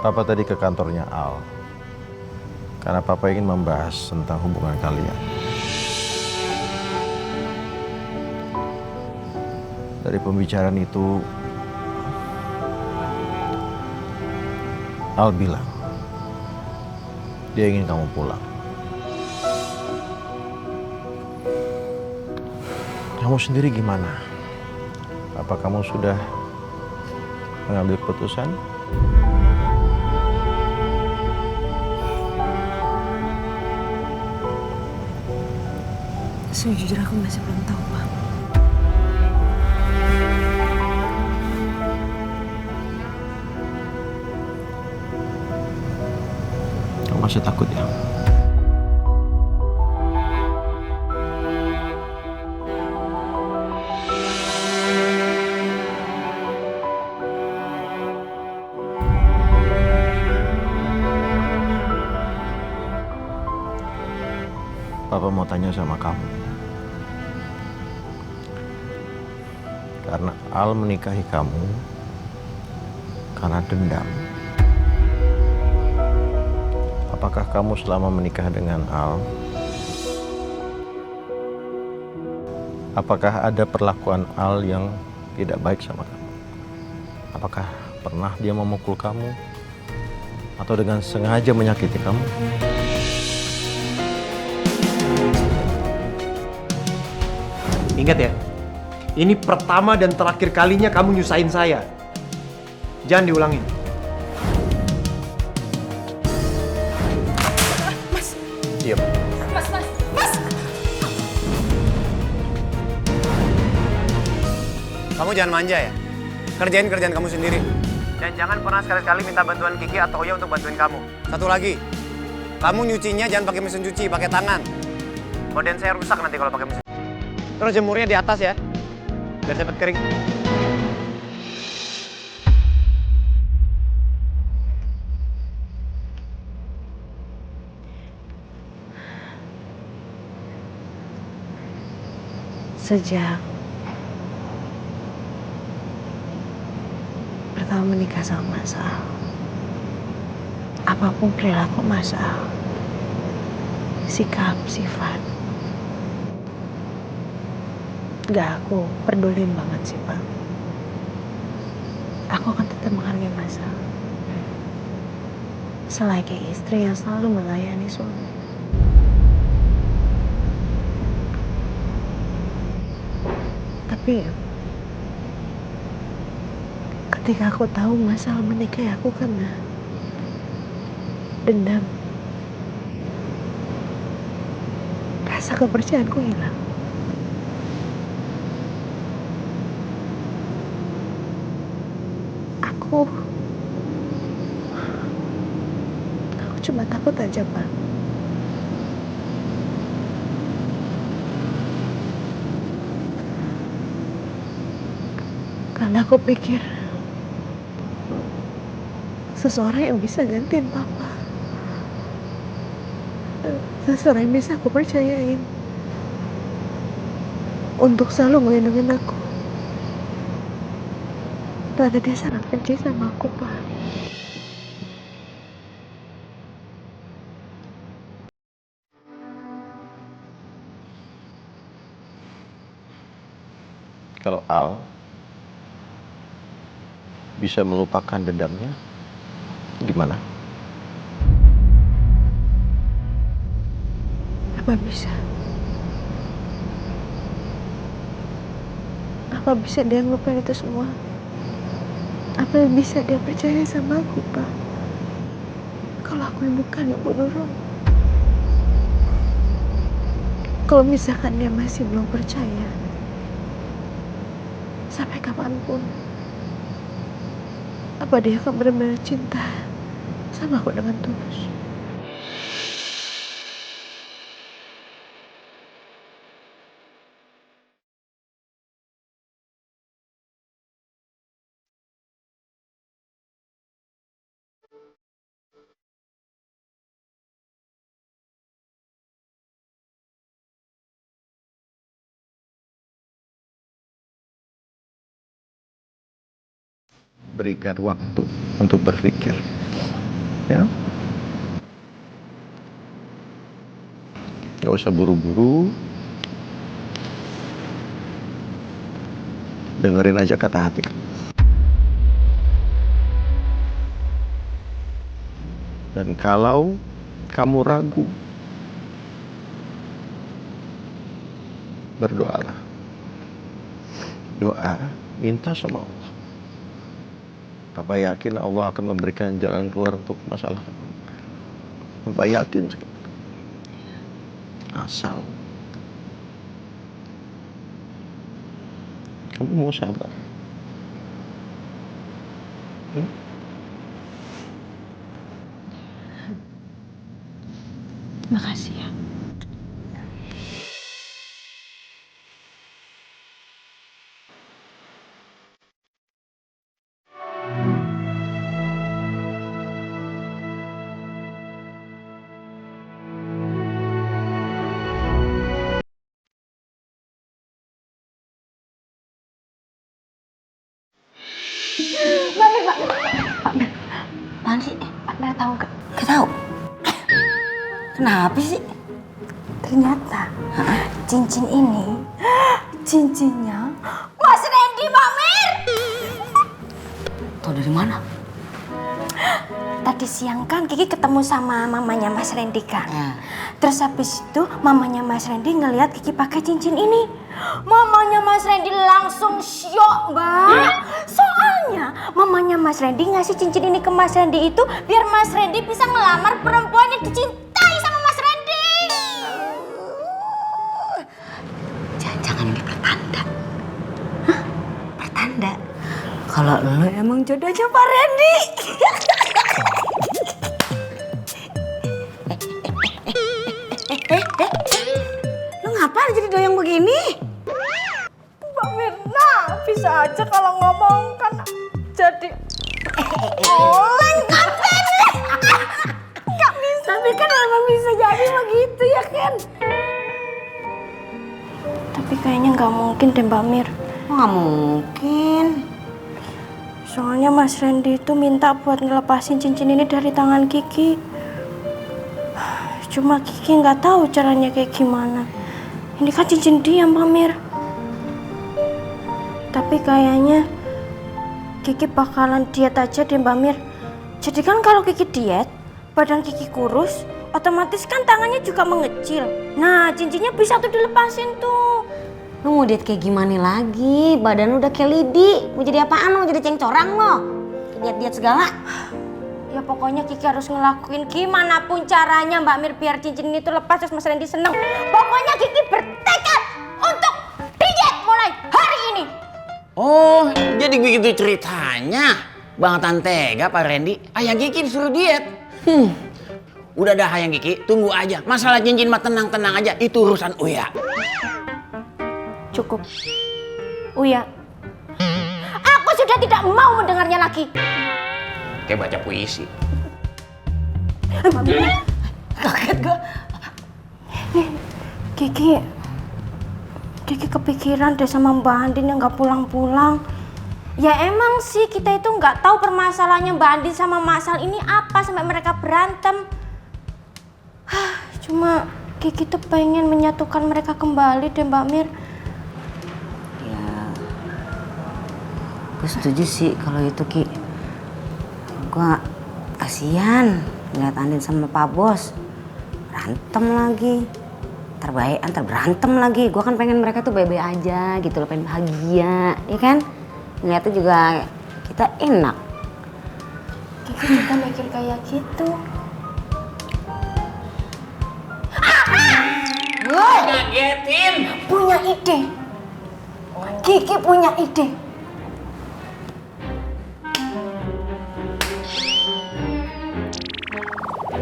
Papa tadi ke kantornya Al. Karena Papa ingin membahas tentang hubungan kalian. Dari pembicaraan itu, Al bilang dia ingin kamu pulang. Kamu sendiri gimana? Apa kamu sudah mengambil keputusan? Sejujur aku masih belum tahu, Pak. Kamu masih takut ya? Papa mau tanya sama kamu. Karena Al menikahi kamu karena dendam. Apakah kamu selama menikah dengan Al, apakah ada perlakuan Al yang tidak baik sama kamu? Apakah pernah dia memukul kamu atau dengan sengaja menyakiti kamu? Ingat ya, ini pertama dan terakhir kalinya kamu nyusahin saya. Jangan diulangin. Mas, Diam. mas. Kamu jangan manja ya. Kerjain kerjaan kamu sendiri. Dan jangan pernah sekali-kali minta bantuan Kiki atau Oya untuk bantuin kamu. Satu lagi, kamu nyucinya jangan pakai mesin cuci, pakai tangan. Badan saya rusak nanti kalau pakai mesin. Terus jemurnya di atas ya, biar cepet kering. Sejak pertama menikah sama Mas Al, apapun perilaku Mas Al, sikap, sifat, gak aku pedulin banget sih, Pak. Aku akan tetap menghargai Mas Al selayaknya istri yang selalu melayani suami. Tapi ketika aku tahu Mas Al menikahi aku karena dendam, rasa kepercayaanku hilang. Aku cuma takut aja, Pak. Karena aku pikir seseorang yang bisa gantiin Papa, seseorang yang bisa aku percayain untuk selalu ngelindungin aku, ternyata dia sangat benci sama aku, Pak. Kalau Al bisa melupakan dendamnya, gimana? Apa bisa? Apa bisa dia ngelupain itu semua? Apa bisa dia percaya sama aku, Pak? Kalau aku yang bukan yang bunuh Roy. Kalau misalkan dia masih belum percaya, sampai kapanpun, apa dia akan benar-benar cinta sama aku dengan tulus? Berikan waktu untuk berpikir. Ya. Gak usah buru-buru. Dengerin aja kata hati. Dan kalau kamu ragu, berdoalah. Doa, minta sama Allah. Papa yakin Allah akan memberikan jalan keluar untuk masalah kamu. Papa yakin sekali. Asal kamu mau sabar. Makasih ya. Apaan sih? Pak Mer tahu gak? Gak tahu. Kenapa sih? Ternyata cincin ini cincinnya Mas Randy, Mbak Mir. Tahu dari mana? Tadi siang kan Kiki ketemu sama mamanya Mas Randy kan. Ya. Terus habis itu mamanya Mas Randy ngelihat Kiki pakai cincin ini. Mamanya Mas Randy langsung syok, Mbak. Soalnya mamanya Mas Randy ngasih cincin ini ke Mas Randy itu biar Mas Randy bisa ngelamar perempuan yang dicintai sama Mas Randy. Jangan-jangan ini pertanda. Hah? Pertanda? Kalau lo emang jodohnya Pak Randy. Lo ngapain jadi doyang begini? Mbak Mirna, bisa aja kalau ngomong kan jadi oleng kan. Gak bisa. Tapi kan emang bisa jadi begitu ya kan. Tapi kayaknya nggak mungkin deh Mbak Mir. Nggak mungkin. Soalnya Mas Randy itu minta buat ngelepasin cincin ini dari tangan Kiki. Cuma Kiki nggak tahu caranya kayak gimana. Ini kan cincin dia Mbak Mir. Tapi kayaknya Kiki bakalan diet aja deh Mbak Mir. Jadi kan kalau Kiki diet, badan Kiki kurus, otomatis kan tangannya juga mengecil. Nah cincinnya bisa tuh dilepasin tuh. Lu mau diet kayak gimana lagi? Badan lu udah kayak lidi. Mau jadi apaan lo? Jadi cengcorang lo? Diet-diet segala. Ya pokoknya Kiki harus ngelakuin gimana pun caranya Mbak Mir biar cincin ini tuh lepas terus Mas Randy seneng. Pokoknya Kiki bertekad untuk diet mulai hari ini. Oh, jadi begitu ceritanya. Bangetan tega Pak Randy. Ayang Kiki disuruh diet. Udah dah Ayang Kiki, tunggu aja. Masalah cincin mah tenang-tenang aja. Itu urusan Uya. Cukup. Uya. Aku sudah tidak mau mendengarnya lagi. Kayak baca puisi. Kaget gue. Kiki kepikiran deh sama Mbak Andin yang nggak pulang-pulang. Ya emang sih kita itu nggak tahu permasalahannya Mbak Andin sama Mas Sal ini apa sampai mereka berantem. Cuma Kiki tuh pengen menyatukan mereka kembali deh Mbak Mir. Ya, gue setuju sih kalau itu Ki. Gue kasihan ngeliat Andin sama Pak Bos berantem lagi. Terbaik antar berantem lagi. Gue kan pengen mereka tuh baik-baik aja gitu loh, pengen bahagia, ya kan? Ngeliatnya juga kita enak. Kiki juga mikir kayak gitu. Ngagetin. Punya ide. Kiki punya ide.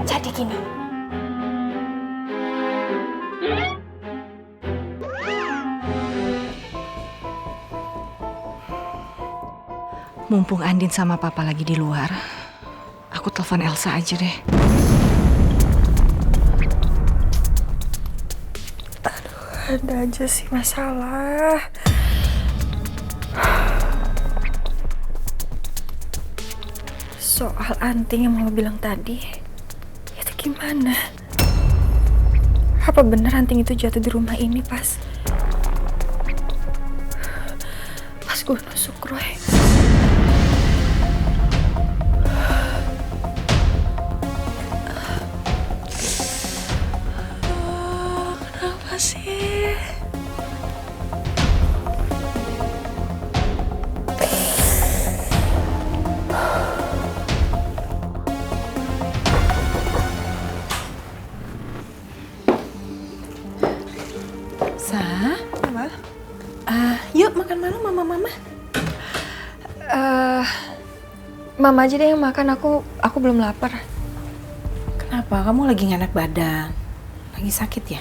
Jadi gini. Mumpung Andin sama Papa lagi di luar, aku telepon Elsa aja deh. Ada aja sih masalah. Soal anting yang mama bilang tadi, itu gimana? Apa bener anting itu jatuh di rumah ini pas gue nusuk Roy? Kenapa sih? Yuk makan malam mama. Mama aja deh yang makan, aku belum lapar. Kenapa? Kamu lagi nggak enak badan? Lagi sakit ya?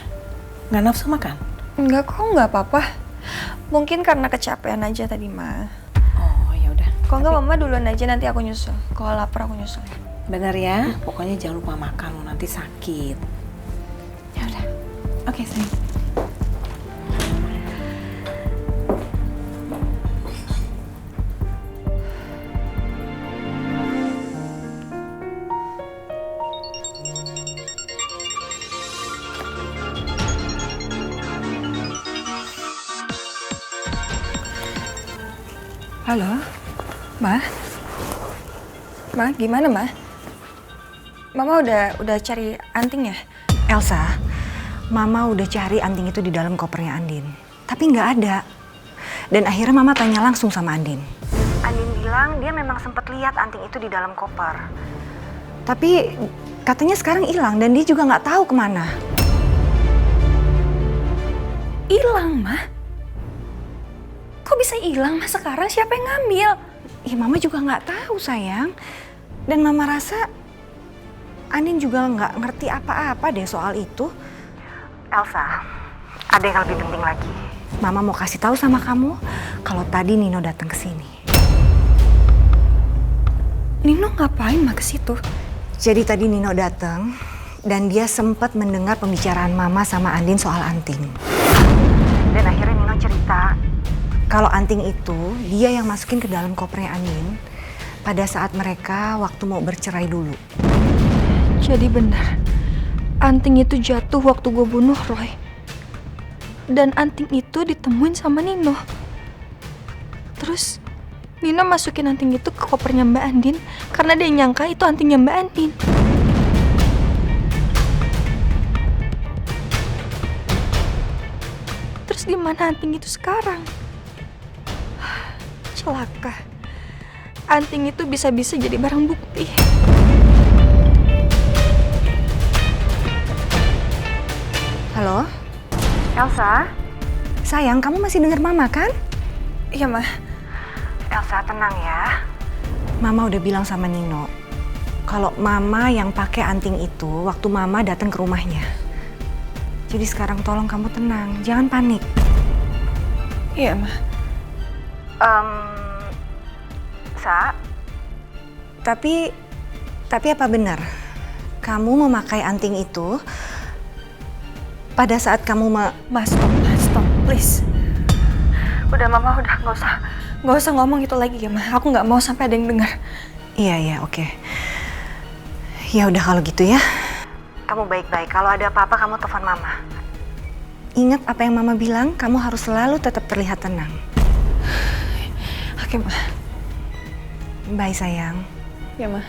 Nggak nafsu makan? Enggak kok, nggak apa-apa. Mungkin karena kecapean aja tadi, Ma. Oh ya udah. Kalau nggak Mama duluan aja, nanti aku nyusul. Kalau lapar aku nyusul. Bener ya? Pokoknya jangan lupa makan, lo nanti sakit. Ya udah. Oke, sayang. Halo, Ma? Ma, gimana, Ma? Mama udah cari anting ya? Elsa, Mama udah cari anting itu di dalam kopernya Andin. Tapi nggak ada. Dan akhirnya Mama tanya langsung sama Andin. Andin bilang dia memang sempat lihat anting itu di dalam koper. Tapi katanya sekarang hilang dan dia juga nggak tahu kemana. Hilang, Ma? Kok bisa hilang, Ma? Sekarang siapa yang ngambil? Ya Mama juga nggak tahu, sayang. Dan Mama rasa Andin juga nggak ngerti apa-apa deh soal itu. Elsa, ada yang lebih penting lagi. Mama mau kasih tahu sama kamu kalau tadi Nino datang ke sini. Nino ngapain, Ma, ke situ? Jadi tadi Nino datang dan dia sempat mendengar pembicaraan Mama sama Andin soal anting. Dan akhirnya Nino cerita kalau anting itu dia yang masukin ke dalam kopernya Andin pada saat mereka waktu mau bercerai dulu. Jadi benar, anting itu jatuh waktu gue bunuh Roy. Dan anting itu ditemuin sama Nino. Terus Nino masukin anting itu ke kopernya Mbak Andin karena dia nyangka itu antingnya Mbak Andin. Terus di mana anting itu sekarang? Celaka. Anting itu bisa-bisa jadi barang bukti. Halo? Elsa? Sayang, kamu masih dengar Mama kan? Iya, Ma. Elsa, tenang ya. Mama udah bilang sama Nino kalau Mama yang pakai anting itu waktu Mama datang ke rumahnya. Jadi sekarang tolong kamu tenang, jangan panik. Iya, Ma. Tapi apa benar kamu memakai anting itu pada saat kamu Stop, please. Udah, Mama, udah, nggak usah ngomong itu lagi ya, Ma. Aku nggak mau sampai ada yang dengar. Iya, oke. Ya udah kalau gitu ya. Kamu baik-baik. Kalau ada apa-apa kamu telepon Mama. Ingat apa yang Mama bilang, kamu harus selalu tetap terlihat tenang. Oke, Ma. Bye, sayang. Ya, Ma.